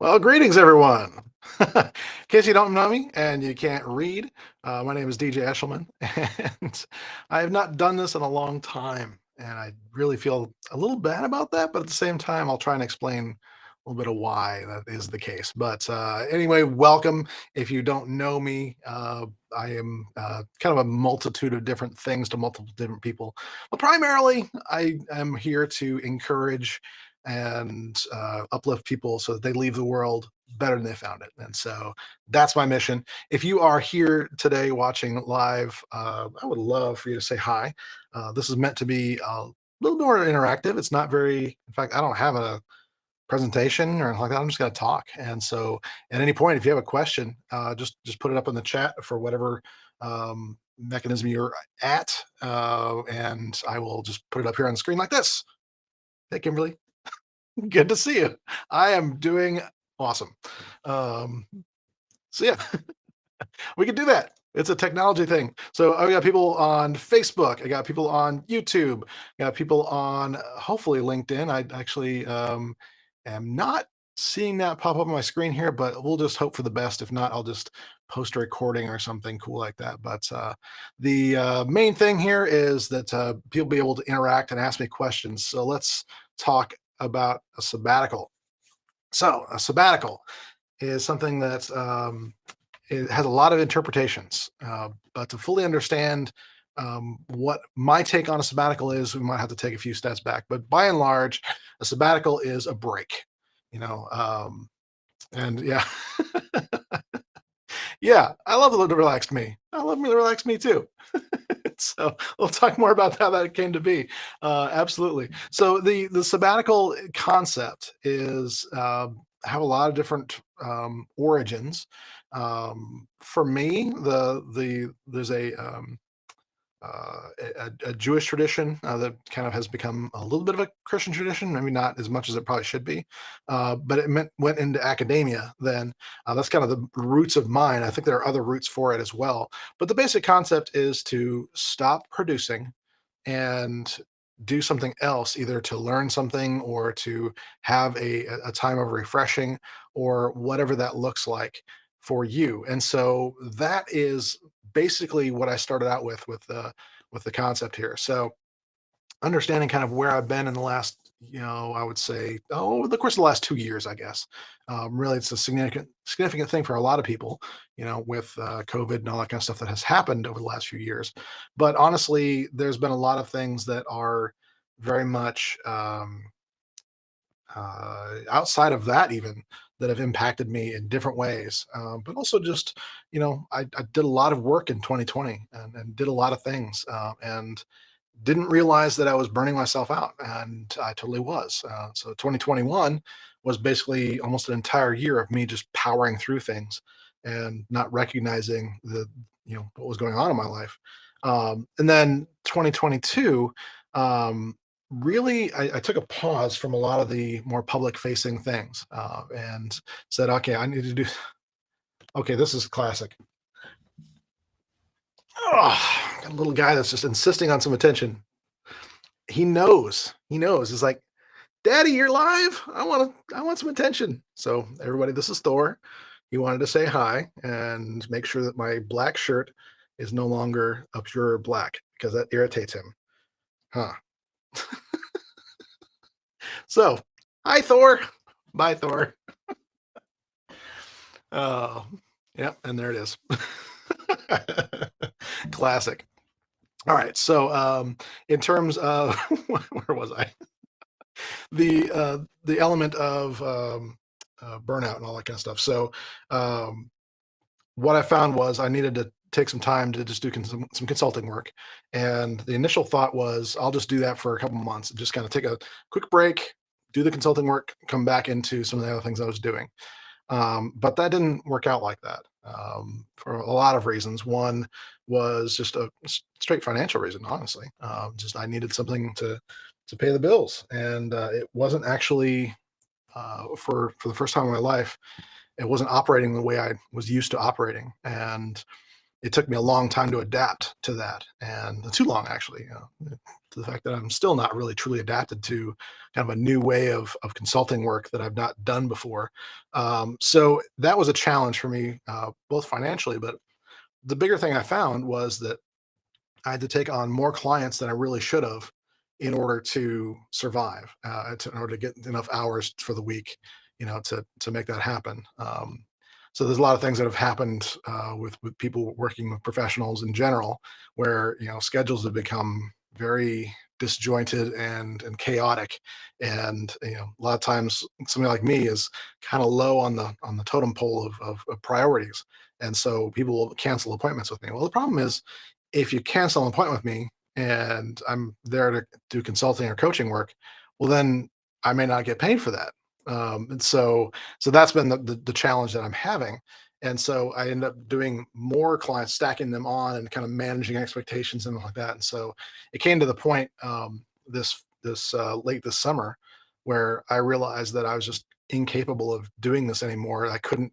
Well, greetings, everyone. In case you don't know me and you can't read, my name is DJ Eshelman, and I have not done this in a long time. And I really feel a little bad about that, but at the same time, I'll try and explain a little bit of why that is the case. But anyway, welcome. If you don't know me, I am kind of a multitude of different things to multiple different people. But primarily, I am here to encourage and uplift people so that they leave the world better than they found it. And so that's my mission. If you are here today watching live, I would love for you to say hi. This is meant to be a little more interactive. It's not very, in fact, I don't have a presentation or anything like that. I'm just going to talk. And so at any point, if you have a question, just put it up in the chat for whatever mechanism you're at, and I will just put it up here on the screen like this. Hey, Kimberly. Good to see you. I am doing awesome. Um, so yeah, we can do that. It's a technology thing. So I got people on Facebook. I got people on YouTube. I got people on hopefully LinkedIn. I actually am not seeing that pop up on my screen here, but we'll just hope for the best. If not, I'll just post a recording or something cool like that. But the main thing here is that people be able to interact and ask me questions. So let's talk about a sabbatical. So a sabbatical is something that it has a lot of interpretations, but to fully understand what my take on a sabbatical is, we might have to take a few steps back. But by and large, a sabbatical is a break, you know. And yeah, yeah, I love the relaxed me. I love the relaxed me too. So we'll talk more about how that came to be. Absolutely. So the sabbatical concept is have a lot of different origins. For me, there's a Jewish tradition that kind of has become a little bit of a Christian tradition, maybe not as much as it probably should be, but went into academia then. That's kind of the roots of mine. I think there are other roots for it as well. But the basic concept is to stop producing and do something else, either to learn something or to have a time of refreshing or whatever that looks like for you. And so that is basically what I started out with the concept here. So understanding kind of where I've been in the last, I would say, over the course of the last 2 years, I guess. Really, it's a significant thing for a lot of people, with COVID and all that kind of stuff that has happened over the last few years. But honestly, there's been a lot of things that are very much outside of that, even that have impacted me in different ways. But also just, I did a lot of work in 2020 and did a lot of things. And didn't realize that I was burning myself out, and I totally was. So 2021 was basically almost an entire year of me just powering through things and not recognizing what was going on in my life. And then 2022, really, I took a pause from a lot of the more public-facing things and said, "Okay, I need to do." Okay, this is classic. Oh, got a little guy that's just insisting on some attention. He knows. He knows. It's like, "Daddy, you're live. I want some attention." So everybody, this is Thor. He wanted to say hi and make sure that my black shirt is no longer a pure black because that irritates him. Huh. So, hi Thor. Bye Thor. Oh, yep, and there it is. Classic. All right. So, in terms of where was I? The element of burnout and all that kind of stuff. So, um, what I found was I needed to take some time to just do some consulting work, and the initial thought was I'll just do that for a couple months and just kind of take a quick break, do the consulting work, come back into some of the other things I was doing. But that didn't work out like that for a lot of reasons. One was just a straight financial reason, honestly. Just I needed something to pay the bills, and it wasn't actually for the first time in my life. It wasn't operating the way I was used to operating, and it took me a long time to adapt to that, and too long actually, to the fact that I'm still not really truly adapted to kind of a new way of consulting work that I've not done before. So that was a challenge for me, both financially, but the bigger thing I found was that I had to take on more clients than I really should have in order to survive, in order to get enough hours for the week, to make that happen. So there's a lot of things that have happened with people working with professionals in general, where schedules have become very disjointed and chaotic, and a lot of times somebody like me is kind of low on the totem pole of priorities, and so people will cancel appointments with me. Well, the problem is if you cancel an appointment with me and I'm there to do consulting or coaching work, well, then I may not get paid for that. And so that's been the challenge that I'm having. And so I end up doing more clients, stacking them on, and kind of managing expectations and like that. And so it came to the point this late this summer where I realized that I was just incapable of doing this anymore. I couldn't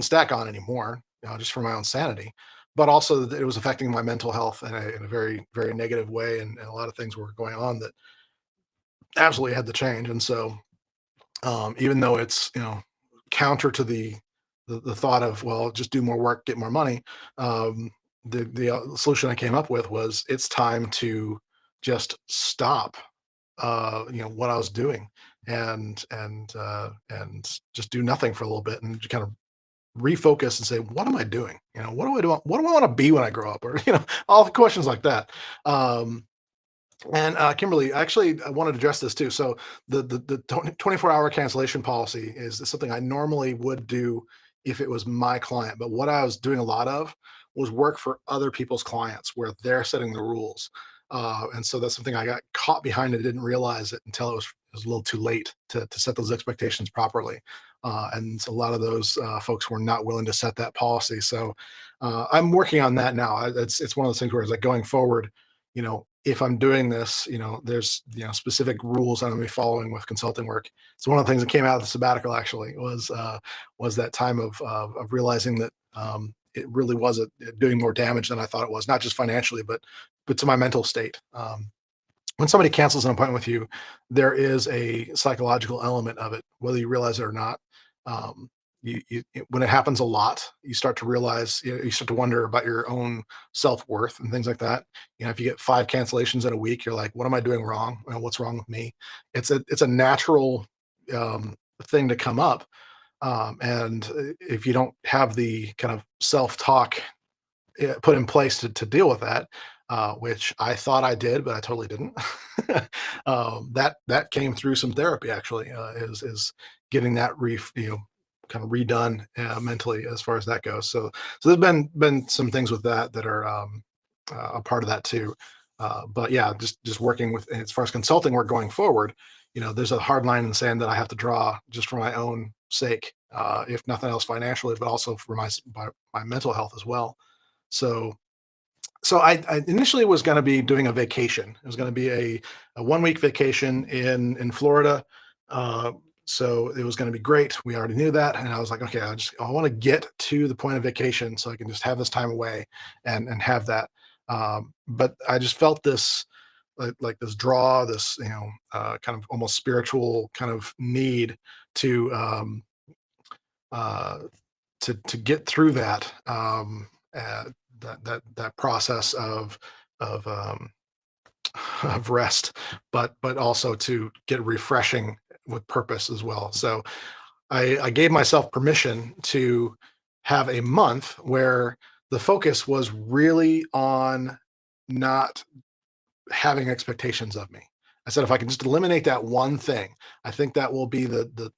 stack on anymore, just for my own sanity, but also that it was affecting my mental health in a very, very negative way. And a lot of things were going on that absolutely had to change. And so, even though it's, counter to the thought of, well, just do more work, get more money, um, the solution I came up with was it's time to just stop, what I was doing, and just do nothing for a little bit and kind of refocus and say, what am I doing? What do I do? What do I want to be when I grow up? Or, all the questions like that. And Kimberly, actually, I wanted to address this too. So the 24-hour cancellation policy is something I normally would do if it was my client. But what I was doing a lot of was work for other people's clients where they're setting the rules. And so that's something I got caught behind and didn't realize it until it was a little too late to set those expectations properly. And a lot of those folks were not willing to set that policy. So I'm working on that now. It's one of those things where it's like going forward, if I'm doing this, there's specific rules I'm going to be following with consulting work. So one of the things that came out of the sabbatical actually was that time of realizing that it really was doing more damage than I thought it was, not just financially, but to my mental state. When somebody cancels an appointment with you, there is a psychological element of it, whether you realize it or not. Um, when it happens a lot, you start to realize, you start to wonder about your own self worth and things like that. If you get 5 cancellations in a week, you're like, "What am I doing wrong? What's wrong with me?" It's a natural thing to come up, and if you don't have the kind of self talk put in place to deal with that, which I thought I did, but I totally didn't. That came through some therapy actually. Is getting that kind of redone mentally as far as that goes. So there's been some things with that are a part of that too. But yeah, just working with as far as consulting work going forward. There's a hard line in the sand that I have to draw just for my own sake, if nothing else financially, but also for my mental health as well. So I initially was going to be doing a vacation. It was going to be a 1 week vacation in Florida. Uh, so it was going to be great. We already knew that, and I was like, okay, I want to get to the point of vacation so I can just have this time away and have that. But I just felt this like this draw, this kind of almost spiritual kind of need to uh, to get through that. Uh, that process of of rest, but also to get refreshing with purpose as well. So I gave myself permission to have a month where the focus was really on not having expectations of me. I said if I can just eliminate that one thing, I think that will be the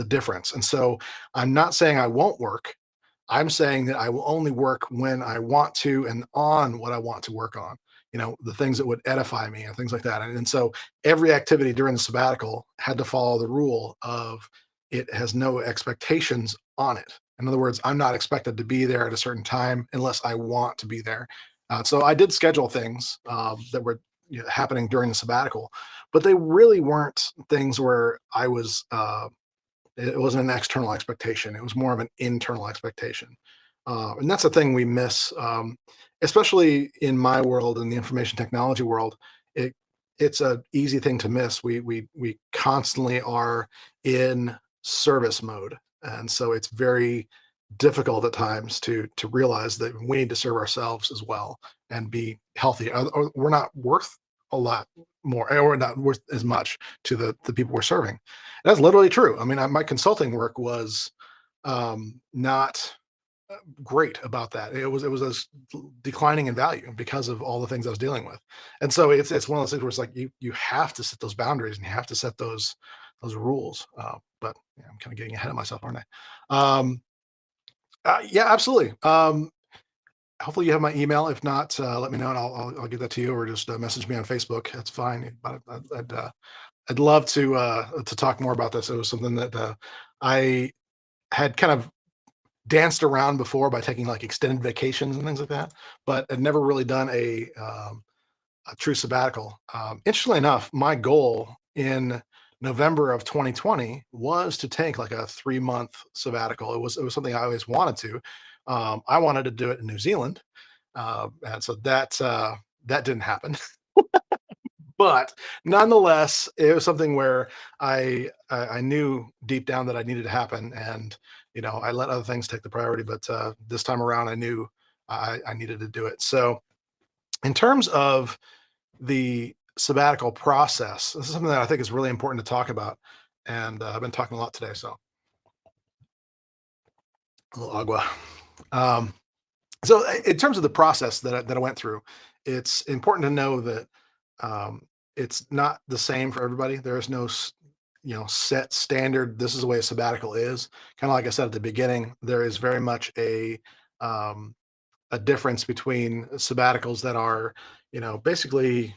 difference. And so I'm not saying I won't work. I'm saying that I will only work when I want to and on what I want to work on, the things that would edify me and things like that. And so every activity during the sabbatical had to follow the rule of it has no expectations on it. In other words, I'm not expected to be there at a certain time unless I want to be there. So I did schedule things that were happening during the sabbatical, but they really weren't things where I was it wasn't an external expectation. It was more of an internal expectation. And that's the thing we miss, especially in my world, in the information technology world. It it's a easy thing to miss. We constantly are in service mode, and so it's very difficult at times to realize that we need to serve ourselves as well and be healthy. Or we're not worth a lot more, or we're not worth as much to the people we're serving. That's literally true. I mean, my consulting work was not great about that. It was declining in value because of all the things I was dealing with. And so it's one of those things where it's like you have to set those boundaries and you have to set those rules. But yeah, I'm kind of getting ahead of myself, aren't I? Yeah, absolutely. Hopefully you have my email. If not, let me know and I'll get that to you, or just message me on Facebook. That's fine. But I'd love to talk more about this. It was something that I had kind of danced around before by taking like extended vacations and things like that, but had never really done a true sabbatical. Interestingly enough, my goal in November of 2020 was to take like a 3 month sabbatical. It was something I always wanted to. I wanted to do it in New Zealand, and so that didn't happen. But nonetheless, it was something where I knew deep down that I needed to happen, and I let other things take the priority. But this time around, I knew I needed to do it. So, in terms of the sabbatical process, this is something that I think is really important to talk about, and I've been talking a lot today. So, a little agua. Um, so, in terms of the process that I went through, it's important to know that um, it's not the same for everybody. There is no set standard. This is the way a sabbatical is. Kind of like I said at the beginning, there is very much um, a difference between sabbaticals that are basically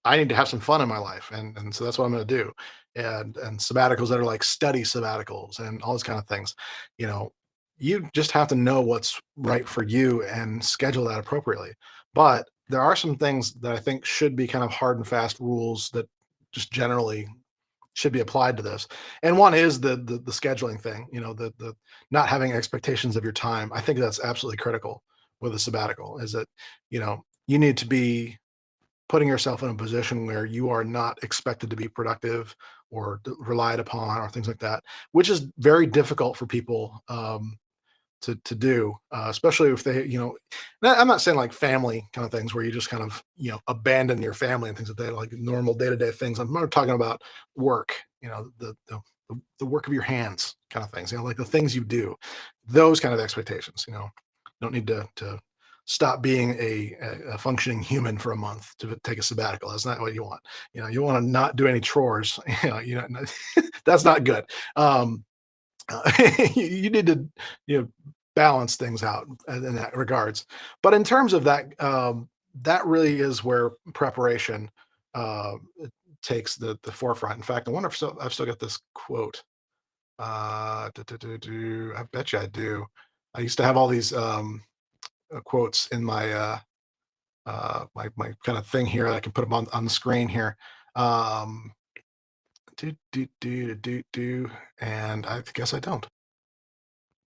I need to have some fun in my life, and so that's what I'm going to do. And sabbaticals that are like study sabbaticals and all those kind of things. You know, you just have to know what's right for you and schedule that appropriately. But there are some things that I think should be kind of hard and fast rules that just generally should be applied to this. And one is the scheduling thing. The not having expectations of your time. I think that's absolutely critical with a sabbatical. Is that you need to be putting yourself in a position where you are not expected to be productive or relied upon or things like that, which is very difficult for people to do, especially if I'm not saying like family kind of things where you just kind of abandon your family and things like that, like normal day to day things. I'm more talking about work, the work of your hands kind of things, like the things you do, those kind of expectations. You don't need to stop being a functioning human for a month to take a sabbatical. That's not what you want. You want to not do any chores. That's not good. You need to balance things out in that regards. But in terms of that, that really is where preparation uh, takes the forefront. In fact, I wonder if I've still got this quote. I bet you I do. I used to have all these quotes in my kind of thing here. I can put them on the screen here. Um, and I guess I don't.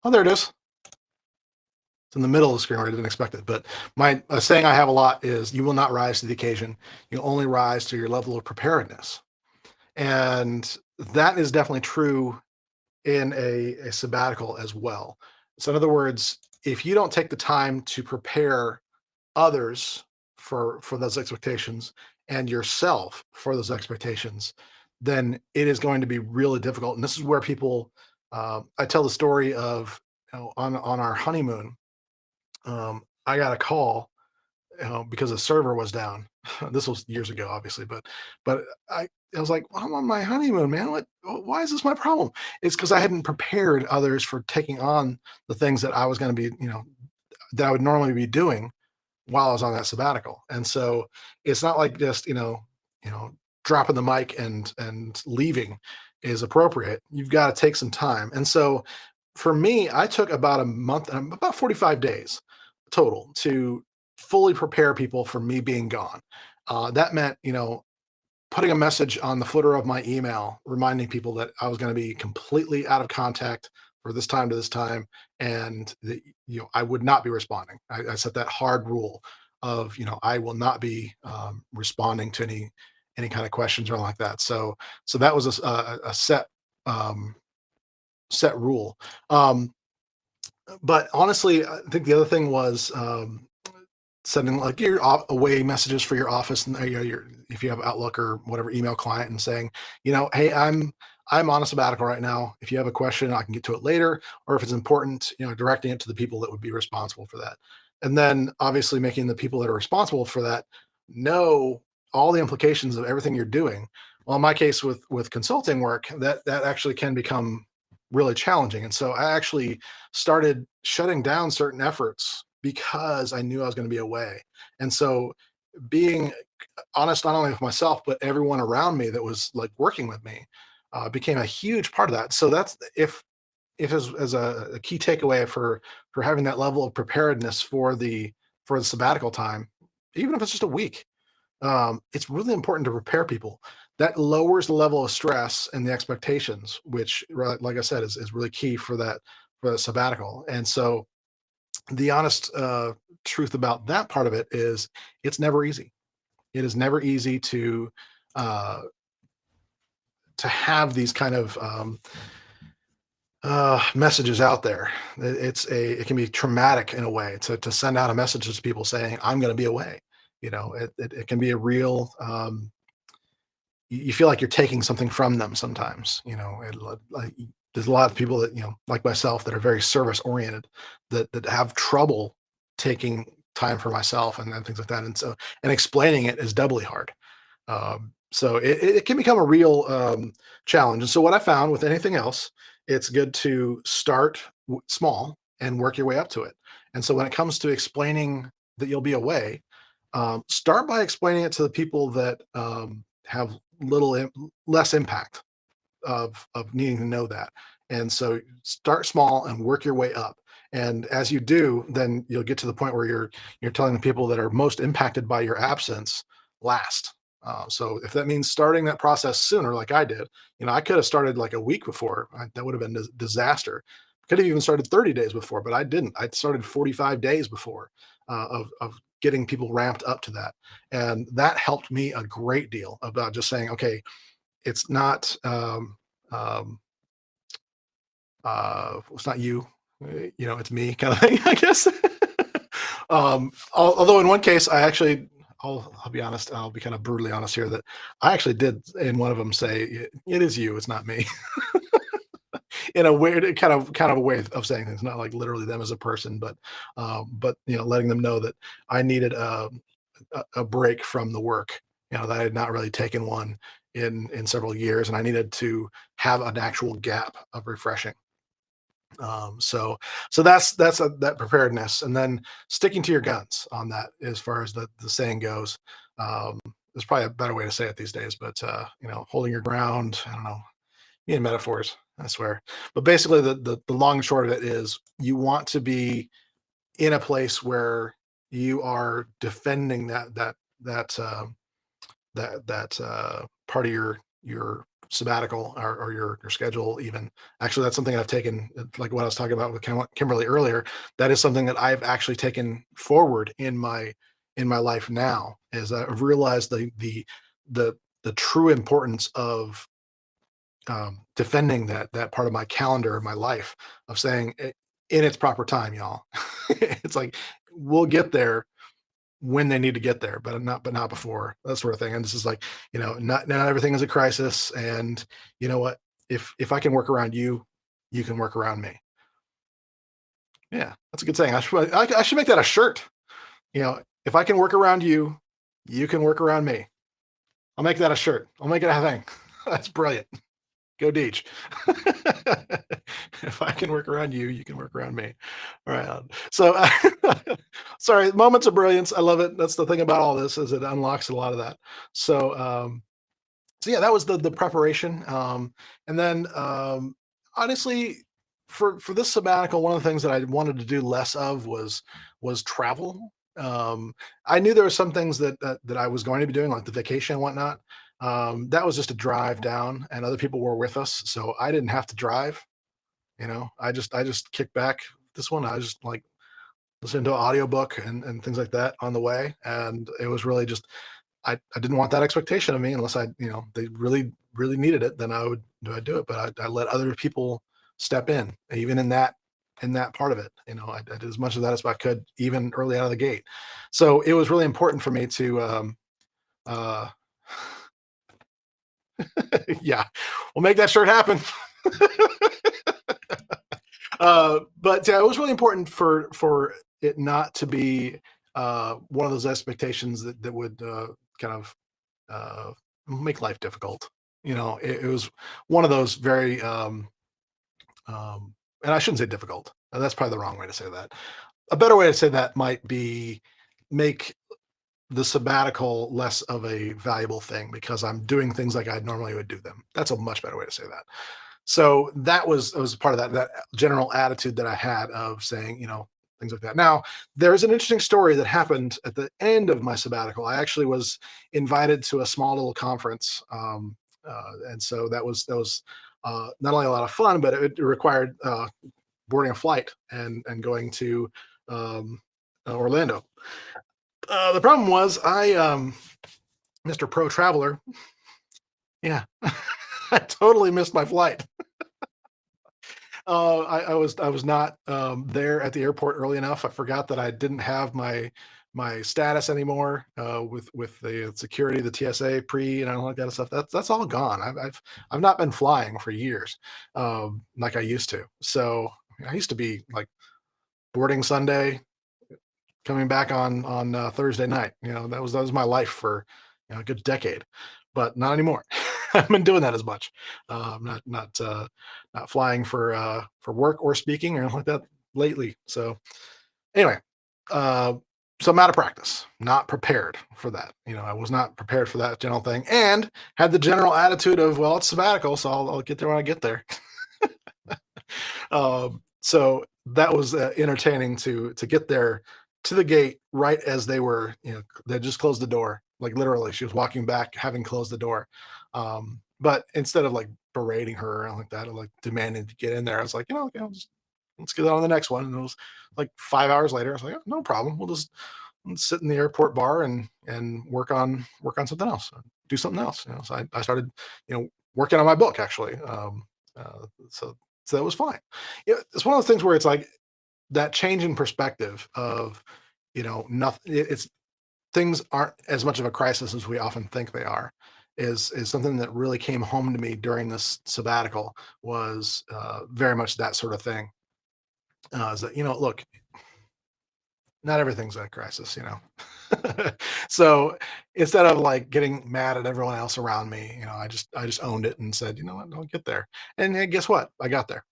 Oh, there it is. It's in the middle of the screen where I didn't expect it. But my saying I have a lot is, "You will not rise to the occasion. You only rise to your level of preparedness." And that is definitely true in a sabbatical as well. So, in other words, if you don't take the time to prepare others for those expectations and yourself for those expectations, then it is going to be really difficult. And this is where people, I tell the story of on our honeymoon, I got a call because the server was down. This was years ago, obviously, but I was like, "Well, I'm on my honeymoon, man. Why is this my problem?" It's because I hadn't prepared others for taking on the things that I was going to be, that I would normally be doing while I was on that sabbatical. And so it's not like just, dropping the mic and leaving is appropriate. You've got to take some time. And so for me, I took about a month, about 45 days total to fully prepare people for me being gone. That meant, putting a message on the footer of my email reminding people that I was going to be completely out of contact for this time to this time, and I would not be responding. I set that hard rule of, I will not be responding to any kind of questions or like that. So that was a um, set rule. Um, but honestly, I think the other thing was sending like your away messages for your office and if you have Outlook or whatever email client, and saying, hey, I'm on a sabbatical right now. If you have a question, I can get to it later, or if it's important, directing it to the people that would be responsible for that. And then obviously making the people that are responsible for that know all the implications of everything you're doing. Well, in my case with consulting work, that actually can become really challenging. And so I actually started shutting down certain efforts because I knew I was going to be away. And so being honest, not only with myself, but everyone around me that was like working with me, became a huge part of that. So that's if as a key takeaway for having that level of preparedness for the sabbatical time, even if it's just a week, it's really important to prepare people. That lowers the level of stress and the expectations, which, like I said, is really key for the sabbatical. And so the honest truth about that part of it is it's never easy. It is never easy uh, to have these kind of messages out there. It can be traumatic in a way to send out a message to people saying I'm going to be away. It can be a real you feel like you're taking something from them sometimes. Like there's a lot of people that like myself that are very service oriented that have trouble taking time for myself and things like that, and explaining it is doubly hard. So it can become a real challenge. And so what I found with anything else, it's good to start small and work your way up to it. And so when it comes to explaining that you'll be away, start by explaining it to the people that have less impact of needing to know that. And so start small and work your way up. And as you do, then you'll get to the point where you're telling the people that are most impacted by your absence last. So if that means starting that process sooner, like I did, I could have started like a week before. That would have been a disaster. Could have even started 30 days before, but I didn't. I started 45 days before of getting people ramped up to that. And that helped me a great deal about just saying, okay, um, it's not you, it's me kind of thing, I guess. Although in one case, I'll be honest, I'll be kind of brutally honest here that I actually did in one of them say, it is you, it's not me," in a weird kind of a way of saying things, not like literally them as a person, but letting them know that I needed a break from the work, that I had not really taken one in several years, and I needed to have an actual gap of refreshing. So that preparedness, and then sticking to your guns on that, as far as the saying goes. There's probably a better way to say it these days, but holding your ground. I don't know. In metaphors, I swear. But basically, the long and short of it is, you want to be in a place where you are defending that part of your sabbatical, or your schedule even. Actually, that's something I've taken, like what I was talking about with Kimberly earlier. That is something that I've actually taken forward in my life now, is I've realized the the true importance of defending that part of my calendar of my life, of saying in its proper time, y'all. It's like we'll get there when they need to get there, but not before, that sort of thing. And this is like, not everything is a crisis. And you know what? If I can work around you, you can work around me. Yeah, that's a good saying. I should make that a shirt. If I can work around you, you can work around me. I'll make that a shirt. I'll make it a thing. That's brilliant. Go Deej. If I can work around you, you can work around me. All right. So, sorry, moments of brilliance. I love it. That's the thing about all this, is it unlocks a lot of that. So yeah, that was the preparation. And then honestly, for this sabbatical, one of the things that I wanted to do less of was travel. I knew there were some things that I was going to be doing, like the vacation and whatnot. That was just a drive down, and other people were with us, so I didn't have to drive. I just kicked back. This one, I just like listening to an audiobook and things like that on the way. And it was really just I didn't want that expectation of me unless they really, really needed it, then I'd do it. But I let other people step in, even in that part of it. I did as much of that as I could, even early out of the gate. So it was really important for me to uh yeah, we'll make that shirt happen. But yeah, it was really important for it not to be one of those expectations that would kind of uh, make life difficult. It was one of those very, and I shouldn't say difficult. That's probably the wrong way to say that. A better way to say that might be make the sabbatical less of a valuable thing because I'm doing things like I normally would do them. That's a much better way to say that. So that was part of that general attitude that I had of saying, things like that. Now, there's an interesting story that happened at the end of my sabbatical. I actually was invited to a small little conference, and so that was not only a lot of fun, but it required boarding a flight and going to Orlando. The problem was Mr. Pro Traveler, yeah, I totally missed my flight. I was not there at the airport early enough. I forgot that I didn't have my status anymore with the security, the TSA pre, and all that kind of stuff. That's all gone. I've not been flying for years, like I used to. So I used to be like boarding Sunday, coming back on Thursday night. That was my life for a good decade, but not anymore. I haven't been doing that as much. Not flying for work or speaking or anything like that lately. So anyway, uh, so I'm out of practice, not prepared for that. I was not prepared for that general thing, and had the general attitude of, well, it's sabbatical, so I'll get there when I get there. So that was entertaining to get there to the gate right as they just closed the door. Like literally, she was walking back, having closed the door. But instead of like berating her or like that, or like demanding to get in there, I was like, let's get on the next one. And it was like 5 hours later. I was like, oh, no problem. Let's sit in the airport bar and work on something else, do something else. So I started, working on my book actually. So that was fine. It's one of those things where it's like that change in perspective of, nothing. It's things aren't as much of a crisis as we often think they are. Is something that really came home to me during this sabbatical was very much that sort of thing. Is that look, not everything's a crisis. So instead of like getting mad at everyone else around me, I just owned it and said, you know what, I'll get there. And hey, guess what? I got there.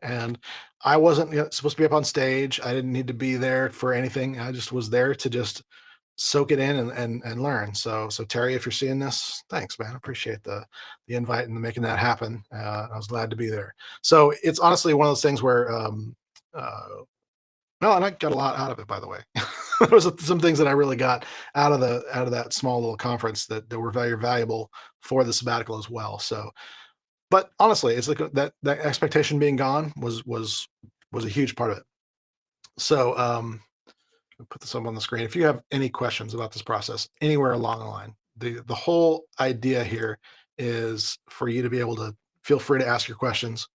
And I wasn't supposed to be up on stage. I didn't need to be there for anything. I just was there to just soak it in and learn. So Terry, if you're seeing this, thanks, man. I appreciate the invite and making that happen. I was glad to be there. So it's honestly one of those things where uh, no, and I got a lot out of it, by the way. There was some things that I really got out of that small little conference that were very valuable for the sabbatical as well. So, but honestly, it's like that expectation being gone was a huge part of it. So, I'll put this up on the screen. If you have any questions about this process anywhere along the line, the whole idea here is for you to be able to feel free to ask your questions.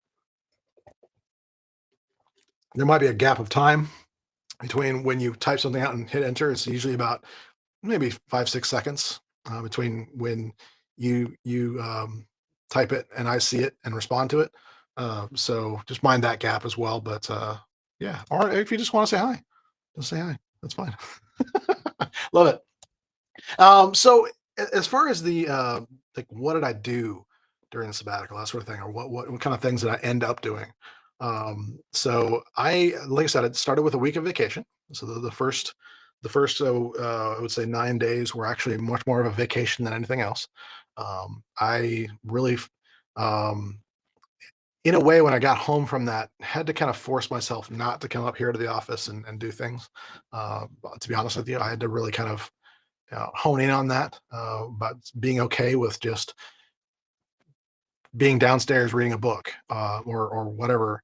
There might be a gap of time between when you type something out and hit enter. It's usually about maybe 5 6 seconds between when you type it and I see it and respond to it. So just mind that gap as well. But yeah, or if you just want to say hi, just say hi. That's fine. Love it. So as far as the like, what did I do during the sabbatical, that sort of thing, or what kind of things did I end up doing? So like I said, it started with a week of vacation. So the first I would say 9 days were actually much more of a vacation than anything else. I really, um, in a way, when I got home from that, had to kind of force myself not to come up here to the office and do things. But to be honest with you, I had to really kind of hone in on that, but being okay with just being downstairs reading a book, or whatever.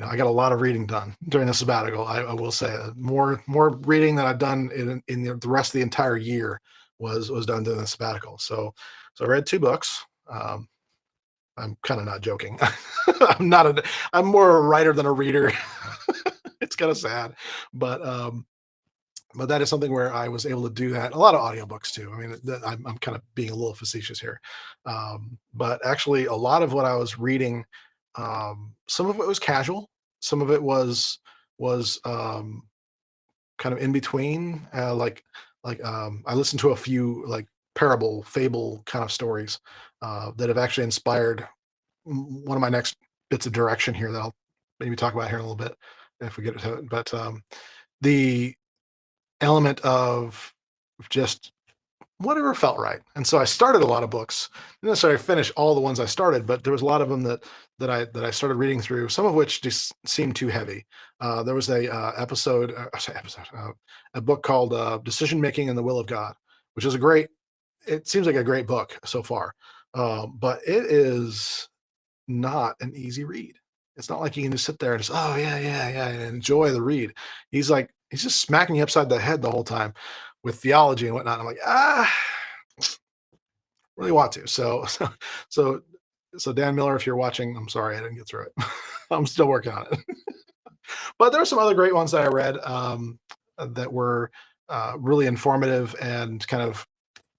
I got a lot of reading done during the sabbatical. I will say more reading than I've done in the rest of the entire year was done during the sabbatical. So I read 2 books. I'm kind of not joking. I'm not a. I'm more a writer than a reader. It's kind of sad, but that is something where I was able to do that. A lot of audiobooks too. I mean, I'm kind of being a little facetious here, but actually, a lot of what I was reading, some of it was casual, some of it was kind of in between. I listened to a few like parable, fable kind of stories that have actually inspired one of my next bits of direction here that I'll maybe talk about here in a little bit if we get to it. But the element of just whatever felt right. And so I started a lot of books. Didn't necessarily finish all the ones I started, but there was a lot of them that I started reading through. Some of which just seemed too heavy. There was a a book called "Decision Making and the Will of God," which is a great. It seems like a great book so far, but it is not an easy read. It's not like you can just sit there and just, oh yeah, yeah, yeah, and enjoy the read. He's just smacking you upside the head the whole time with theology and whatnot. I'm like, really want to. So so Dan Miller, if you're watching, I'm sorry I didn't get through it. I'm still working on it. But there are some other great ones that I read that were really informative and kind of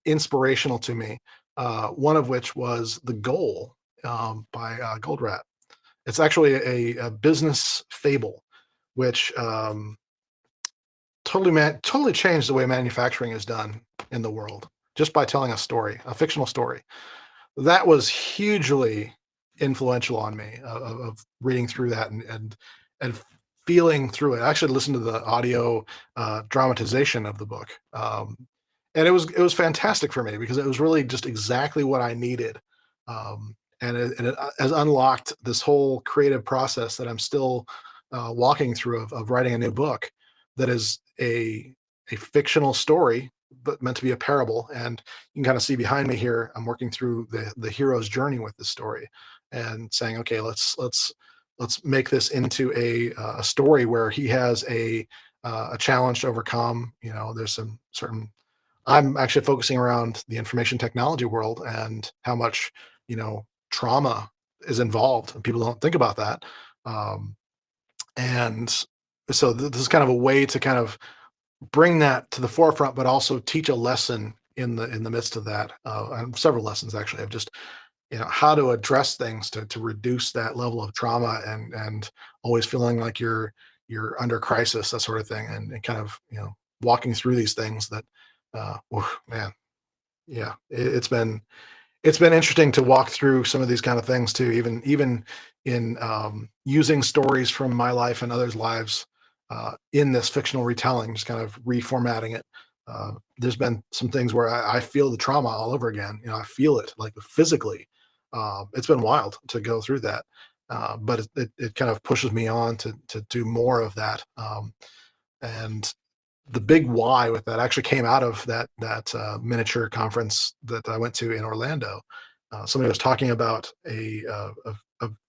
inspirational to me. One of which was The Goal by Goldratt. It's actually a business fable, which totally changed the way manufacturing is done in the world just by telling a story, a fictional story. That was hugely influential on me of reading through that and feeling through it. I actually listened to the audio dramatization of the book, and it was fantastic for me because it was really just exactly what I needed, and it has unlocked this whole creative process that I'm still walking through of writing a new book that is a fictional story but meant to be a parable. And you can kind of see behind me here, I'm working through the hero's journey with this story and saying, okay, let's make this into a story where he has a challenge to overcome. There's some certain. I'm actually focusing around the information technology world and how much trauma is involved, and people don't think about that. And so this is kind of a way to kind of bring that to the forefront, but also teach a lesson in the midst of that, and several lessons actually of just how to address things to reduce that level of trauma and always feeling like you're under crisis, that sort of thing, and kind of walking through these things that man, yeah, it's been interesting to walk through some of these kind of things too, even in using stories from my life and others' lives in this fictional retelling, just kind of reformatting it. There's been some things where I feel the trauma all over again. I feel it like physically. It's been wild to go through that, but it kind of pushes me on to do more of that. And the big why with that actually came out of that miniature conference that I went to in Orlando. Somebody was talking about a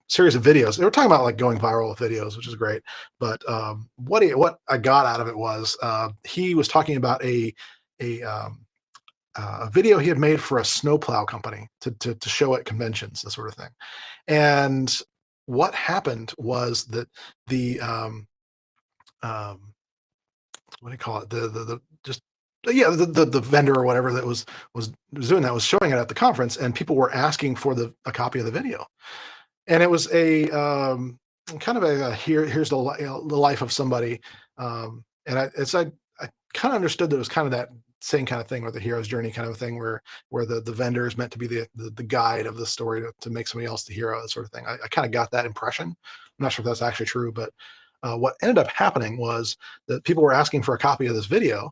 series of videos. They were talking about like going viral with videos, which is great. But what I got out of it was he was talking about a video he had made for a snowplow company to show at conventions, this sort of thing. And what happened was that the what do you call it? The just yeah, the vendor or whatever that was doing that was showing it at the conference, and people were asking for a copy of the video. And it was a kind of here's the life of somebody, and I kind of understood that it was kind of that same kind of thing with the hero's journey kind of thing where the vendor is meant to be the guide of the story to make somebody else the hero, that sort of thing. I kind of got that impression. I'm not sure if that's actually true, but what ended up happening was that people were asking for a copy of this video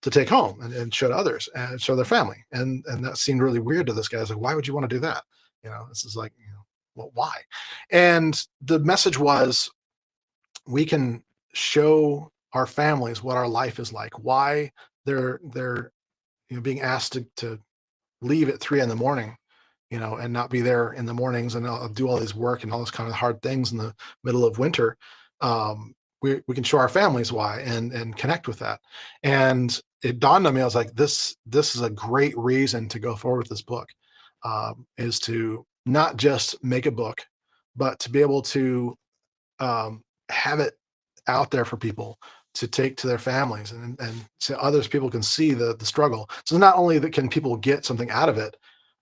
to take home and show to others and show their family, and that seemed really weird to this guy. I was like, why would you want to do that? This is like, well, why? And the message was, we can show our families what our life is like, why they're being asked to leave at 3 in the morning, and not be there in the mornings, and I'll do all this work and all those kind of hard things in the middle of winter. Um, we can show our families why and connect with that. And it dawned on me, I was like, this is a great reason to go forward with this book, is to not just make a book, but to be able to have it out there for people to take to their families, and so others people can see the struggle. So not only that can people get something out of it,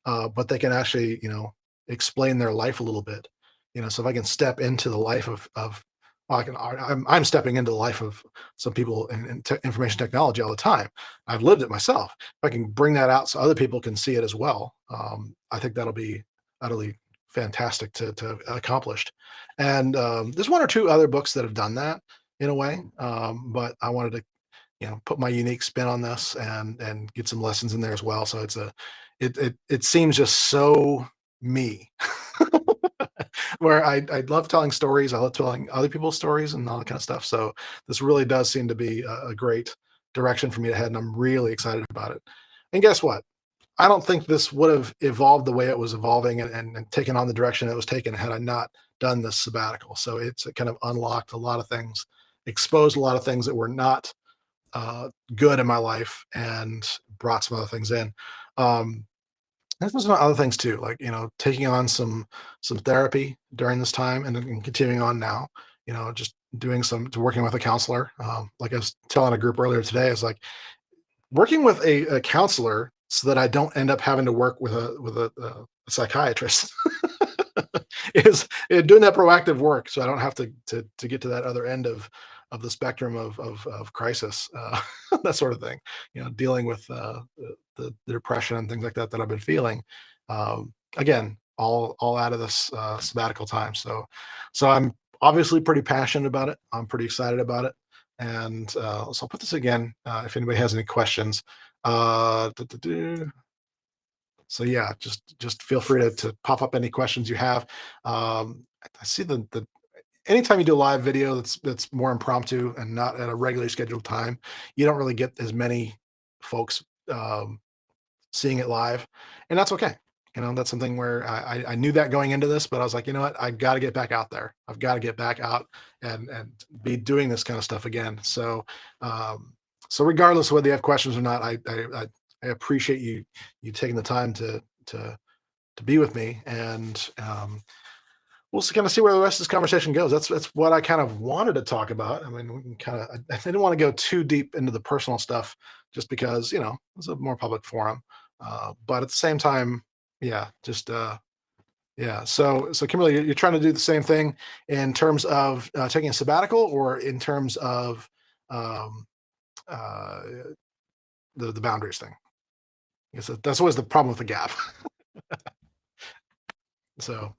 but they can actually explain their life a little bit. So if I can step into the life of well, I'm stepping into the life of some people in information technology all the time. I've lived it myself. If I can bring that out so other people can see it as well, I think that'll be utterly fantastic to accomplish. And there's one or two other books that have done that in a way, but I wanted to put my unique spin on this and get some lessons in there as well. So it seems just so me. Where I love telling stories, I love telling other people's stories and all that kind of stuff. So this really does seem to be a great direction for me to head, and I'm really excited about it. And guess what? I don't think this would have evolved the way it was evolving, and taken on the direction it was taken had I not done this sabbatical. So it's kind of unlocked a lot of things, exposed a lot of things that were not good in my life, and brought some other things in. There's some other things too, like taking on some therapy during this time, and then continuing on now. Just doing some to working with a counselor. Like I was telling a group earlier today, is like working with a counselor so that I don't end up having to work with a psychiatrist. Is doing that proactive work, so I don't have to get to that other end of the spectrum of crisis, that sort of thing. Dealing with the depression and things like that that I've been feeling. Again, all out of this sabbatical time. So I'm obviously pretty passionate about it. I'm pretty excited about it, and so I'll put this again. If anybody has any questions, so yeah, just feel free to pop up any questions you have. I see the anytime you do a live video that's more impromptu and not at a regularly scheduled time, you don't really get as many folks seeing it live, and that's okay. That's something where I knew that going into this, but I was like, you know what, I got to get back out there. I've got to get back out and be doing this kind of stuff again. Um, so regardless of whether you have questions or not, I appreciate you taking the time to be with me, and we'll kind of see where the rest of this conversation goes. That's what I kind of wanted to talk about. I mean, we can kind of I didn't want to go too deep into the personal stuff, just because it's a more public forum. But at the same time, yeah, just yeah. So Kimberly, you're trying to do the same thing in terms of taking a sabbatical, or in terms of um, uh, the boundaries thing. I guess that's always the problem with the gap. So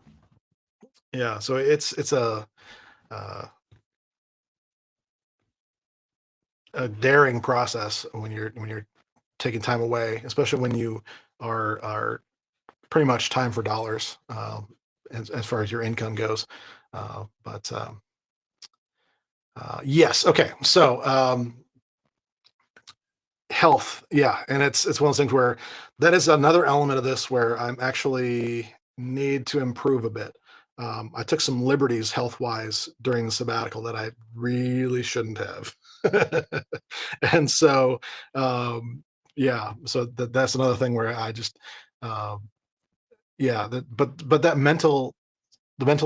yeah, so it's uh, a daring process when you're taking time away, especially when you are pretty much time for dollars, as far as your income goes. But yes, okay. So health, yeah, and it's one of those things where that is another element of this where I'm actually need to improve a bit. I took some liberties health wise during the sabbatical that I really shouldn't have. And so yeah, so that's another thing where I just um yeah, but that mental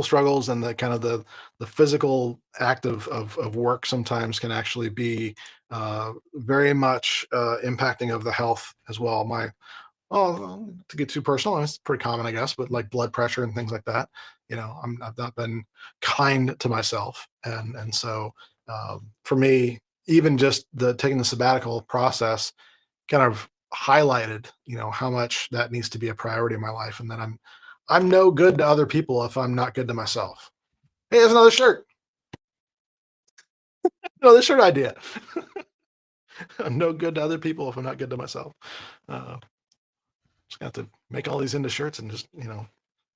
struggles, and the kind of the physical act of work sometimes can actually be very much impacting of the health as well. My Oh, to get too personal, it's pretty common, I guess, but like blood pressure and things like that. I've not been kind to myself, and so for me, even just the taking the sabbatical process kind of highlighted, how much that needs to be a priority in my life, and that I'm no good to other people if I'm not good to myself. Hey, there's another shirt. Another shirt idea. I'm no good to other people if I'm not good to myself. Uh, just got to make all these into shirts and just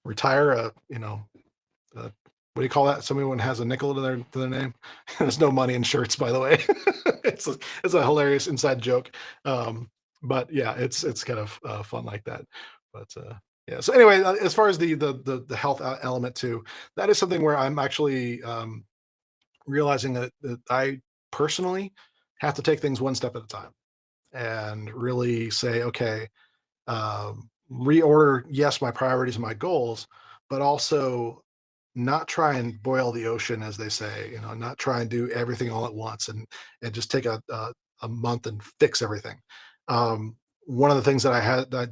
retire what do you call that? Somebody when has a nickel to their name. There's no money in shirts, by the way. It's a hilarious inside joke. But yeah, it's kind of fun like that. But Yeah. So anyway, as far as the health element too, that is something where I'm actually realizing that I personally have to take things one step at a time and really say, okay, reorder, yes, my priorities and my goals, but also not try and boil the ocean, as they say, not try and do everything all at once and just take a month and fix everything. One of the things that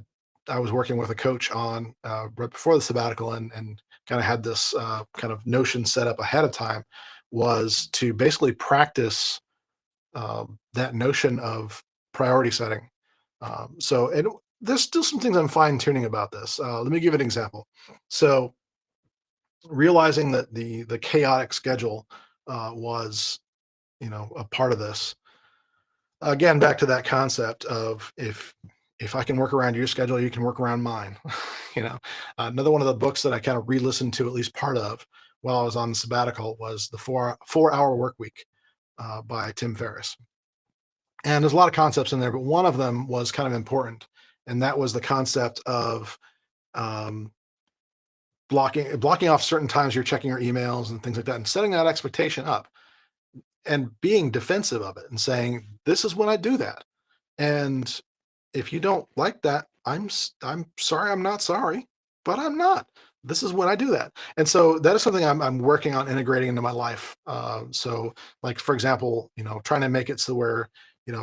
I was working with a coach on right before the sabbatical and kind of had this kind of notion set up ahead of time was to basically practice that notion of priority setting. So there's still some things I'm fine tuning about this. Let me give an example. So realizing that the chaotic schedule was a part of this. Again, back to that concept of if I can work around your schedule, you can work around mine. Another one of the books that I kind of re-listened to at least part of while I was on the sabbatical was the Four Hour Work Week by Tim Ferriss. And there's a lot of concepts in there, but one of them was kind of important, and that was the concept of um, blocking off certain times you're checking your emails and things like that, and setting that expectation up, and being defensive of it, and saying, "This is when I do that." And if you don't like that, I'm sorry, I'm not sorry, but I'm not. This is when I do that, and so that is something I'm working on integrating into my life. So, like for example, trying to make it so where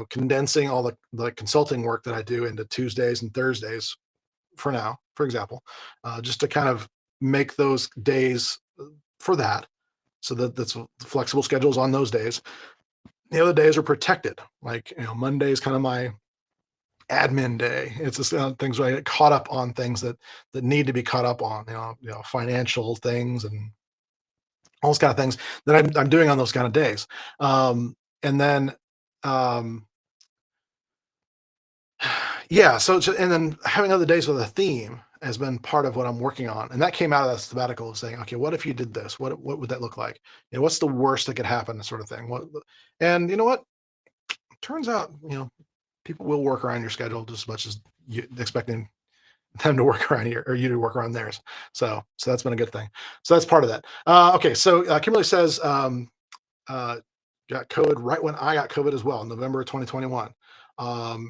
condensing all the consulting work that I do into Tuesdays and Thursdays for now, for example, just to kind of make those days for that, so that that's flexible schedules on those days. The other days are protected. Like Monday is kind of my admin day. It's just things where I get caught up on things that need to be caught up on. Financial things and all those kind of things that I'm doing on those kind of days. And then um, yeah, and then having other days with a theme has been part of what I'm working on, and that came out of that sabbatical of saying, okay, what if you did this? What would that look like? What's the worst that could happen? Sort of thing. And you know what? Turns out, people will work around your schedule just as much as you expecting them to work around you or you to work around theirs. So that's been a good thing. So that's part of that. Okay, so Kimberly says uh, got COVID right when I got COVID as well, in November of 2021.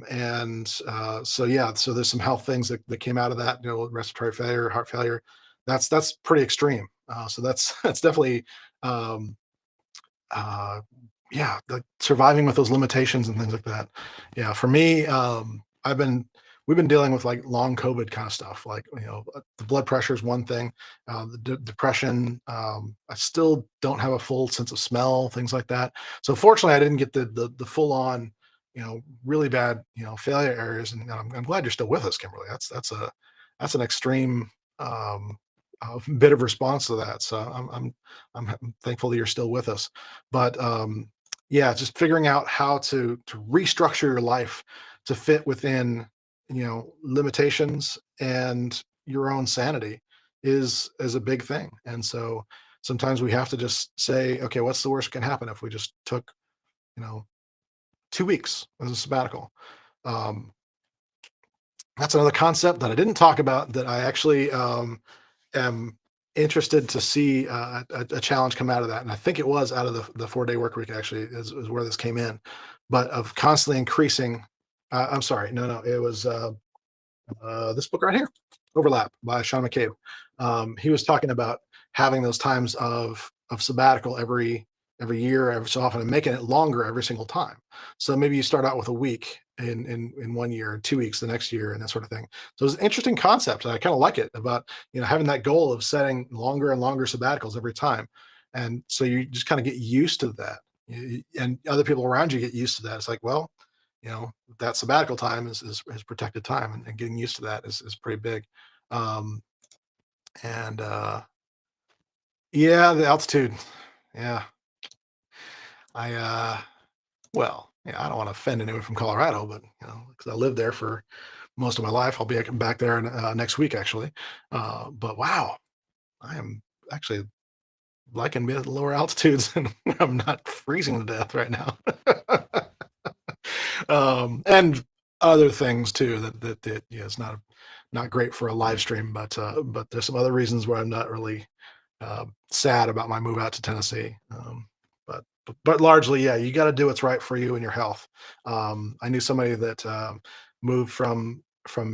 And so yeah, so there's some health things that came out of that, respiratory failure, heart failure. That's pretty extreme. So that's that's definitely um, uh, yeah, like surviving with those limitations and things like that. Yeah, for me, we've been dealing with like long COVID kind of stuff. Like the blood pressure is one thing, the depression. I still don't have a full sense of smell, things like that. So fortunately, I didn't get the full on, really bad, failure areas. And I'm glad you're still with us, Kimberly. That's an extreme bit of response to that. So I'm thankful that you're still with us. But yeah, just figuring out how to restructure your life to fit within limitations and your own sanity is a big thing. And so sometimes we have to just say, okay, what's the worst that can happen if we just took you know 2 weeks as a sabbatical? um, that's another concept that I didn't talk about that I actually am interested to see a challenge come out of that. And I think it was out of the 4 day work week actually is where this came in, but of constantly increasing. I'm sorry, no, it was this book right here, Overlap by Sean McCabe. He was talking about having those times of sabbatical every year, every so often, and making it longer every single time. So maybe you start out with a week in 1 year, 2 weeks the next year, and that sort of thing. So it's an interesting concept, and I kind of like it about having that goal of setting longer and longer sabbaticals every time, and so you just kind of get used to that, and other people around you get used to that. It's like, well, you know that sabbatical time is protected time, and getting used to that is pretty big. um and yeah, the altitude. Yeah, I well, yeah, I don't want to offend anyone from Colorado, but because I lived there for most of my life. I'll be back there next week actually. But wow, I am actually liking being at lower altitudes and I'm not freezing to death right now. And other things too that yeah, it's not great for a live stream, but there's some other reasons where I'm not really sad about my move out to Tennessee. But largely, yeah, you got to do what's right for you and your health. I knew somebody that moved from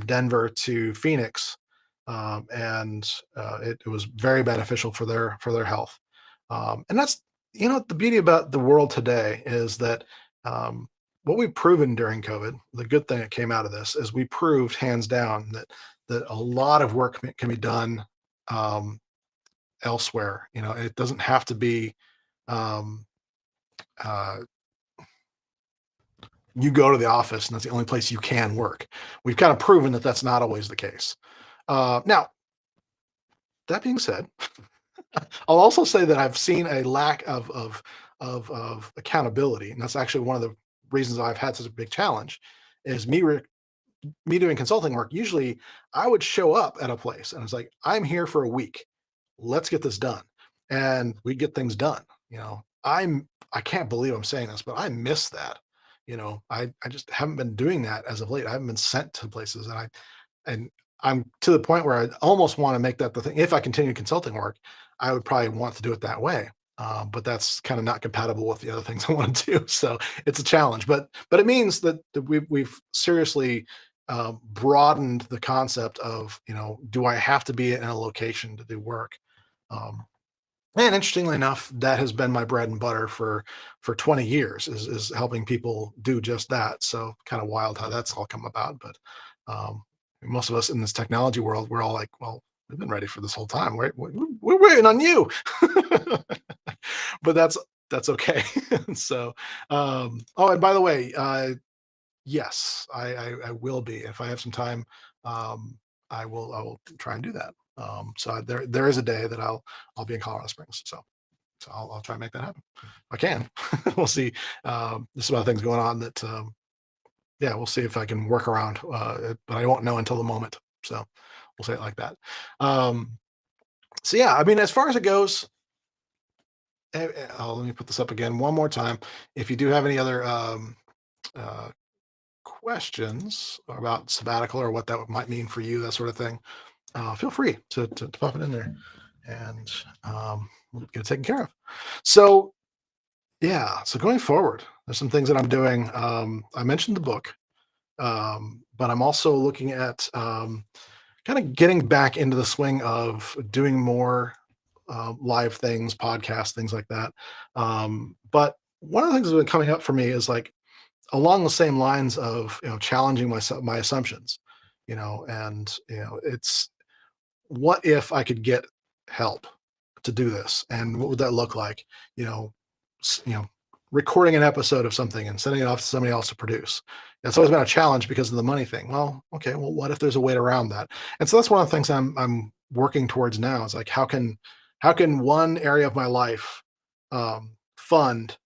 Denver to Phoenix, and it was very beneficial for their health. And that's the beauty about the world today is that what we've proven during COVID, the good thing that came out of this is we proved hands down that a lot of work can be done um, elsewhere. It doesn't have to be um, uh, you go to the office and that's the only place you can work. We've kind of proven that that's not always the case. Now, that being said, I'll also say that I've seen a lack of accountability, and that's actually one of the reasons I've had such a big challenge. Is me doing consulting work. Usually, I would show up at a place and it's like, I'm here for a week. Let's get this done, and we get things done. I can't believe I'm saying this, but I miss that. I just haven't been doing that as of late. I haven't been sent to places, and I'm to the point where I almost want to make that the thing. If I continue consulting work, I would probably want to do it that way. But that's kind of not compatible with the other things I want to do. So it's a challenge. But it means that we've seriously broadened the concept of do I have to be in a location to do work? Um, and interestingly enough, that has been my bread and butter for 20 years is helping people do just that. So kind of wild how that's all come about. But most of us in this technology world, we're all like, well, we've been ready for this whole time. We're waiting on you. But that's okay. So, oh, and by the way, yes, I will be if I have some time. Um, I will try and do that. So there is a day that I'll be in Colorado Springs. So I'll try and make that happen. I can. We'll see. There's some other things going on that yeah, we'll see if I can work around. But I won't know until the moment. So we'll say it like that. Um, so yeah, I mean, as far as it goes, let me put this up again one more time. If you do have any other uh, questions about sabbatical or what that might mean for you, that sort of thing, feel free to pop it in there, and we'll get it taken care of. So yeah, so going forward, there's some things that I'm doing. I mentioned the book, but I'm also looking at kind of getting back into the swing of doing more live things, podcasts, things like that. But one of the things that's been coming up for me is like along the same lines of challenging my assumptions, and it's what if I could get help to do this, and what would that look like? You know, s- you know, recording an episode of something and sending it off to somebody else to produce. It's always been a challenge because of the money thing. Well, okay, well, what if there's a way around that? And so that's one of the things I'm working towards now. Is like how can one area of my life fund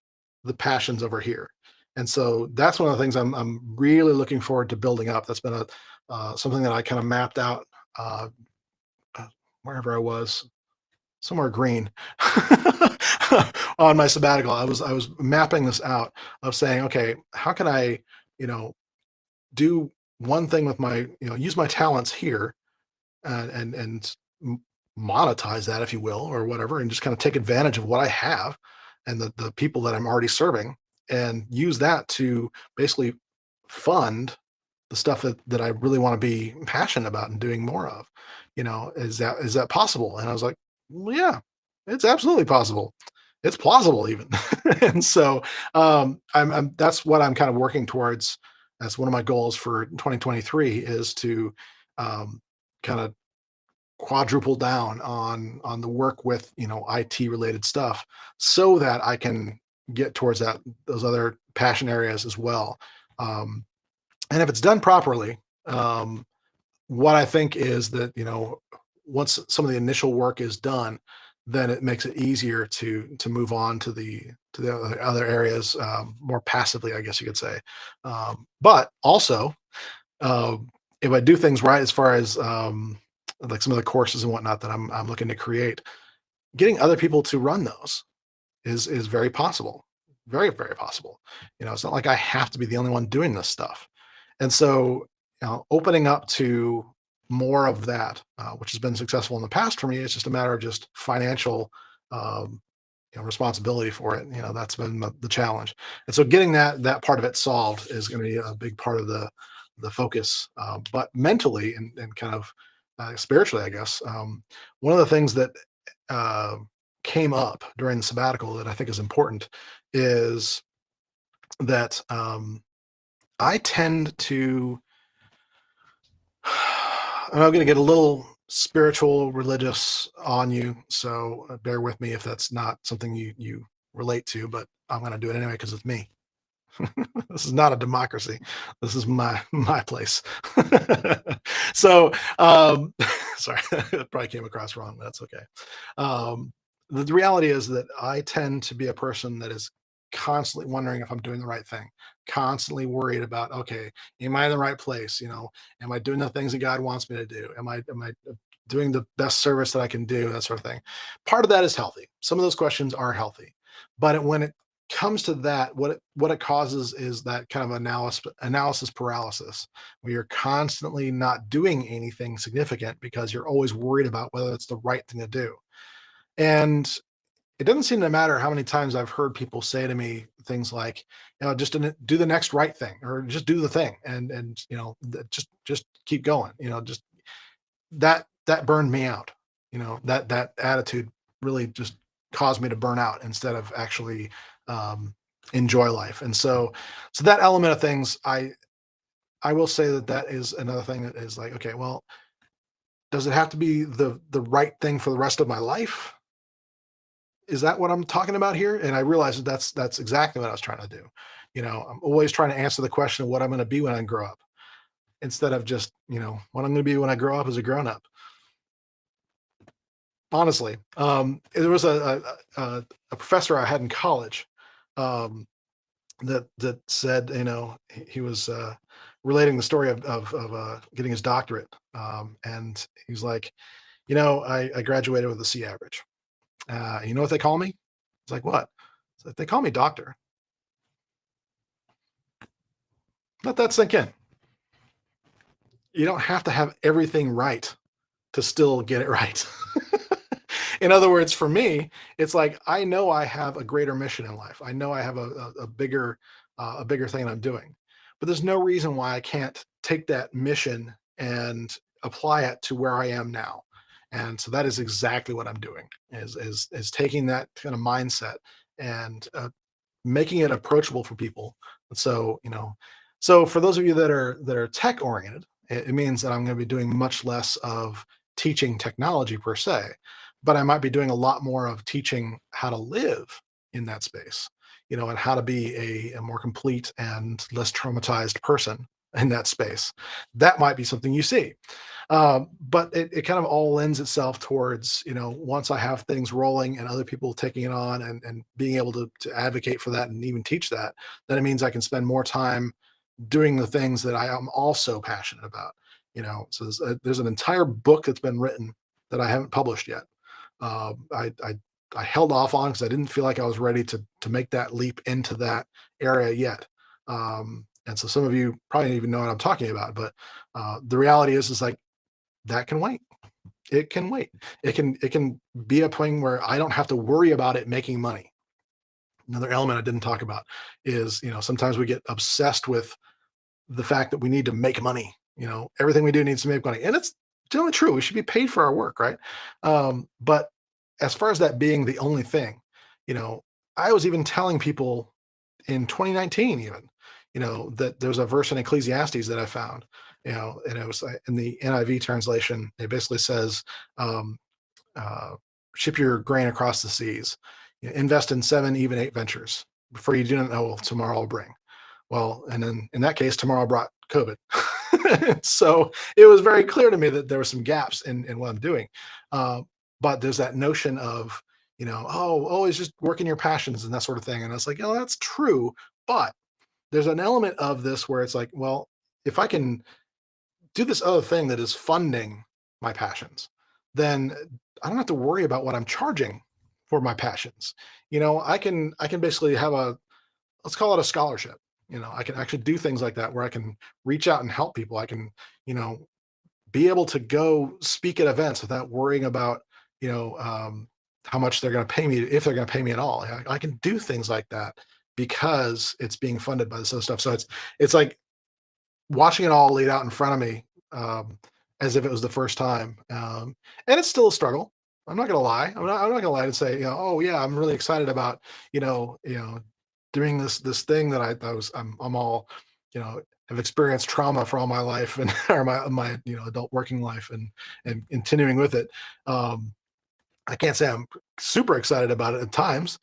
the passions over here? And so that's one of the things I'm really looking forward to building up. That's been a something that I kind of mapped out uh, uh, wherever I was, somewhere green on my sabbatical. I was mapping this out of saying, okay, how can I, you know, do one thing with my, use my talents here and monetize that, if you will, or whatever, and just kind of take advantage of what I have and the people that I'm already serving, and use that to basically fund the stuff that I really want to be passionate about and doing more of. Is that possible? And I was like, well, yeah, it's absolutely possible. It's plausible even. And so I'm that's what I'm kind of working towards. That's one of my goals for 2023 is to kind of quadruple down on the work with IT related stuff so that I can get towards those other passion areas as well. Um, and if it's done properly, what I think is that once some of the initial work is done, then it makes it easier to move on to the other areas more passively, I guess you could say. But also, uh, if I do things right, as far as like some of the courses and whatnot that I'm looking to create, getting other people to run those is very possible, very very possible. It's not like I have to be the only one doing this stuff, and so opening up to more of that, which has been successful in the past for me. It's just a matter of just financial um, responsibility for it. That's been the challenge. And so getting that part of it solved is going to be a big part of the focus. But mentally and kind of spiritually, I guess, one of the things that uh, came up during the sabbatical that I think is important is that I tend to and I'm going to get a little spiritual, religious on you, so bear with me if that's not something you relate to. But I'm going to do it anyway because it's me. This is not a democracy. This is my place. So, sorry, that probably came across wrong. That's okay. Um, the reality is that I tend to be a person that is constantly wondering if I'm doing the right thing, constantly worried about, okay, am I in the right place? Am I doing the things that God wants me to do? Am I doing the best service that I can do? That sort of thing. Part of that is healthy. Some of those questions are healthy, but when it comes to that, what it causes is that kind of analysis paralysis, where you're constantly not doing anything significant because you're always worried about whether it's the right thing to do. And it doesn't seem to matter how many times I've heard people say to me things like, just do the next right thing, or just do the thing, and just keep going. Just that burned me out. That attitude really just caused me to burn out instead of actually um, enjoy life. And so that element of things, I will say that is another thing that is like, okay, well, does it have to be the right thing for the rest of my life? Is that what I'm talking about here? And I realized that that's exactly what I was trying to do. I'm always trying to answer the question of what I'm going to be when I grow up, instead of just what I'm going to be when I grow up as a grown up. Honestly, there was a professor I had in college, um, that said, he was relating the story of getting his doctorate, and he's like, I graduated with a C average. You know what they call me? It's like, what? It's like, they call me doctor. Let that sink in. You don't have to have everything right to still get it right. In other words, for me, it's like I know I have a greater mission in life. I know I have a bigger thing I'm doing, but there's no reason why I can't take that mission and apply it to where I am now. And so that is exactly what I'm doing, is taking that kind of mindset and making it approachable for people. So, so for those of you that are tech oriented, it means that I'm going to be doing much less of teaching technology per se, but I might be doing a lot more of teaching how to live in that space, and how to be a more complete and less traumatized person in that space. That might be something you see. But it kind of all lends itself towards, once I have things rolling and other people taking it on, and being able to advocate for that and even teach that, then it means I can spend more time doing the things that I am also passionate about. So there's an entire book that's been written that I haven't published yet. I held off on because I didn't feel like I was ready to make that leap into that area yet. And so some of you probably don't even know what I'm talking about, but the reality is like, that can wait. It can wait. It can be a point where I don't have to worry about it making money. Another element I didn't talk about is, sometimes we get obsessed with the fact that we need to make money. Everything we do needs to make money, and it's generally true. We should be paid for our work, right? But as far as that being the only thing, you know, I was even telling people in 2019, even, that there's a verse in Ecclesiastes that I found, and it was in the NIV translation. It basically says, um, uh, "Ship your grain across the seas, invest in 7, even 8 ventures, for you do not know what tomorrow will bring." Well, and then in that case, tomorrow brought COVID. So it was very clear to me that there were some gaps in what I'm doing. Uh, but there's that notion of, oh, always just working your passions and that sort of thing. And I was like, oh, that's true. But there's an element of this where it's like, well, if I can do this other thing that is funding my passions, then I don't have to worry about what I'm charging for my passions. I can basically have a, let's call it a scholarship. I can actually do things like that where I can reach out and help people. I can, you know, be able to go speak at events without worrying about, you know, how much they're going to pay me, if they're going to pay me at all. I can do things like that because it's being funded by this other stuff. So it's like watching it all laid out in front of me, as if it was the first time. And it's still a struggle. I'm not gonna lie. I'm not gonna lie and say, oh yeah, I'm really excited about, doing this thing that I'm all, have experienced trauma for all my life and or my adult working life and continuing with it. Um, I can't say I'm super excited about it at times.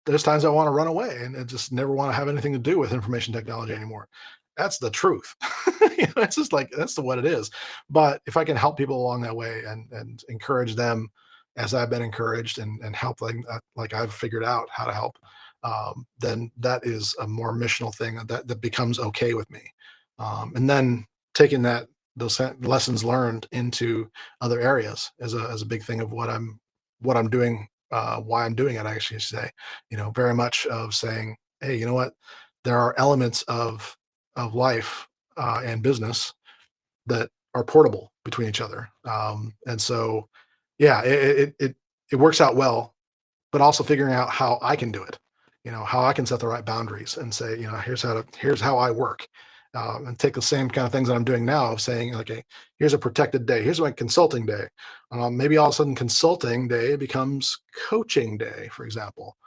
There's times I want to run away and just never want to have anything to do with information technology anymore. That's the truth. It's just like that's what it is. But if I can help people along that way and encourage them as I've been encouraged and help like I've figured out how to help, then that is a more missional thing that becomes okay with me. And then taking those lessons learned into other areas as a big thing of what I'm doing, why I'm doing it, I actually say, very much of saying, hey, you know what? There are elements of life and business that are portable between each other. And so, yeah, it works out well, but also figuring out how I can do it, how I can set the right boundaries and say, here's how I work. And take the same kind of things that I'm doing now of saying, okay, here's a protected day. Here's my consulting day. Maybe all of a sudden consulting day becomes coaching day, for example,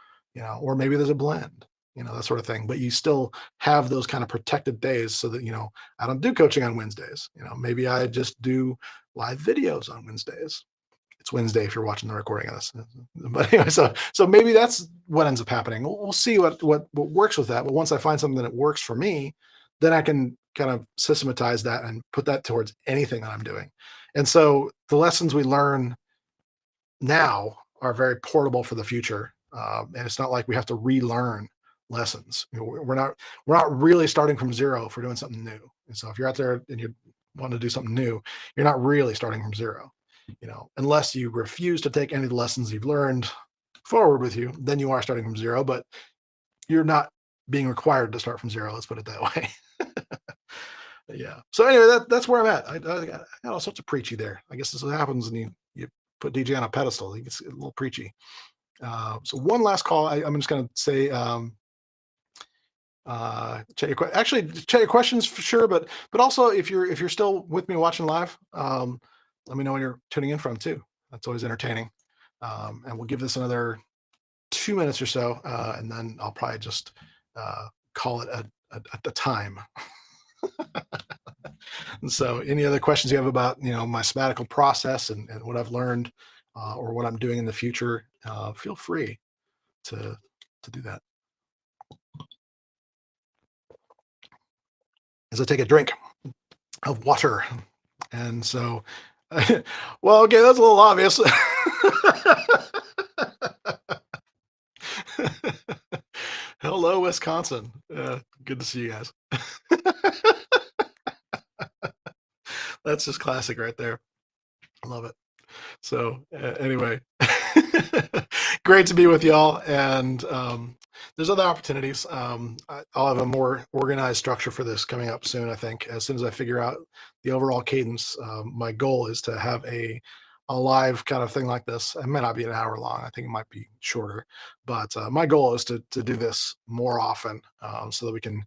or maybe there's a blend, that sort of thing. But you still have those kind of protected days so that, I don't do coaching on Wednesdays. Maybe I just do live videos on Wednesdays. It's Wednesday if you're watching the recording of this. But anyway, so maybe that's what ends up happening. We'll see what works with that. But once I find something that works for me, then I can kind of systematize that and put that towards anything that I'm doing. And so the lessons we learn now are very portable for the future. And it's not like we have to relearn lessons. We're not really starting from zero if we're doing something new. And so if you're out there and you want to do something new, you're not really starting from zero. Unless you refuse to take any of the lessons you've learned forward with you, then you are starting from zero. But you're not being required to start from zero. Let's put it that way. Yeah. So anyway, that's where I'm at. I got all sorts of preachy there. I guess this is what happens when you put DJ on a pedestal. He gets a little preachy. So one last call. I'm just going to say, actually check your questions for sure, but also if you're still with me watching live, let me know when you're tuning in from too. That's always entertaining. And we'll give this another 2 minutes or so, and then I'll probably just call it a time. And so any other questions you have about my sabbatical process and what I've learned, or what I'm doing in the future, feel free to do that. As I take a drink of water. And so, well, okay, that's a little obvious. Hello, Wisconsin. Good to see you guys. That's just classic right there. I love it. So anyway, great to be with y'all. And there's other opportunities. I'll have a more organized structure for this coming up soon. I think as soon as I figure out the overall cadence, my goal is to have a live kind of thing like this. It may not be an hour long. I think it might be shorter, but my goal is to do this more often, so that we can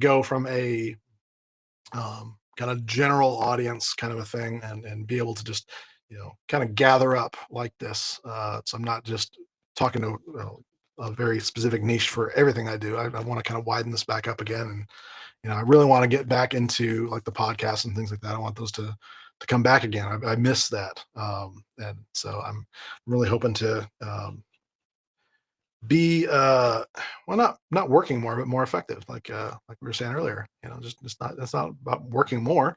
go from a kind of general audience kind of a thing and be able to just kind of gather up like this. So I'm not just talking to a very specific niche for everything I do. I want to kind of widen this back up again, and I really want to get back into like the podcast and things like that. I want those to come back again. I miss that, and so I'm really hoping to be well, not working more but more effective, like we were saying earlier. Just it's not that's not about working more.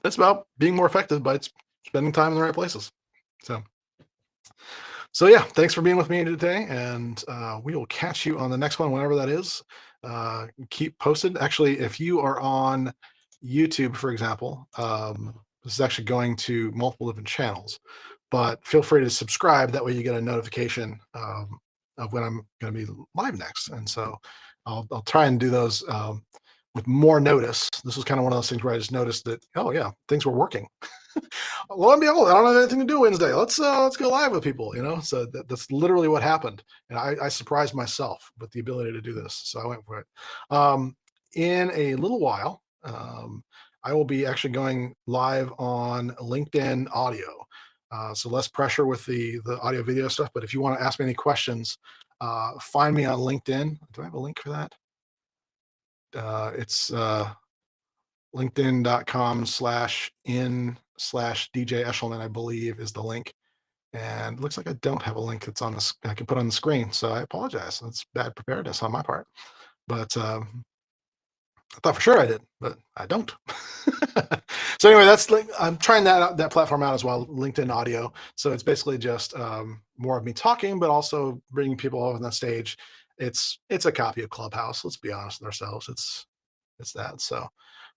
It's about being more effective by spending time in the right places. So yeah, thanks for being with me today, and we will catch you on the next one, whenever that is. Keep posted. Actually, if you are on YouTube, for example, this is actually going to multiple different channels, but feel free to subscribe. That way you get a notification of when I'm going to be live next. And so I'll try and do those with more notice. This was kind of one of those things where I just noticed that, oh yeah, things were working. Lo and behold, I don't have anything to do Wednesday. Let's go live with people, you know. So that's literally what happened, and I surprised myself with the ability to do this. So I went for it. In a little while, I will be actually going live on LinkedIn audio. So less pressure with the audio video stuff. But if you want to ask me any questions, find me on LinkedIn. Do I have a link for that? It's linkedin.com/in/DJ Eshelman, I believe is the link. And it looks like I don't have a link that's on this I can put on the screen. So I apologize. That's bad preparedness on my part. But I thought for sure I did, but I don't. So anyway, that's like I'm trying that platform out as well, LinkedIn audio. So it's basically just more of me talking, but also bringing people over on the stage. It's a copy of Clubhouse. Let's be honest with ourselves. It's that. So,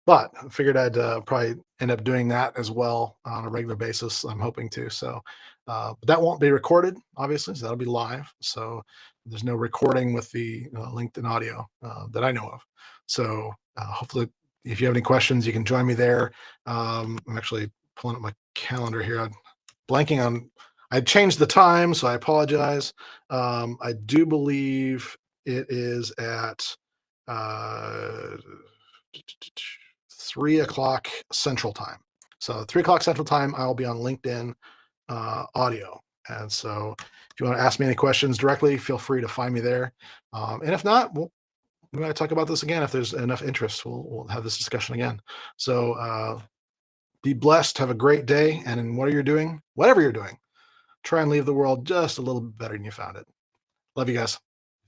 but I figured I'd probably end up doing that as well on a regular basis. I'm hoping to. So, but that won't be recorded, obviously. So that'll be live. So there's no recording with the LinkedIn audio that I know of. So hopefully, if you have any questions, you can join me there. I'm actually pulling up my calendar here. I'm blanking on. I changed the time, so I apologize. I do believe it is at uh, 3 o'clock Central Time. So 3 o'clock Central Time, I'll be on LinkedIn audio. And so if you want to ask me any questions directly, feel free to find me there. And if not, we might talk about this again. If there's enough interest, we'll have this discussion again. So be blessed. Have a great day. And in whatever you're doing, try and leave the world just a little bit better than you found it. Love you guys.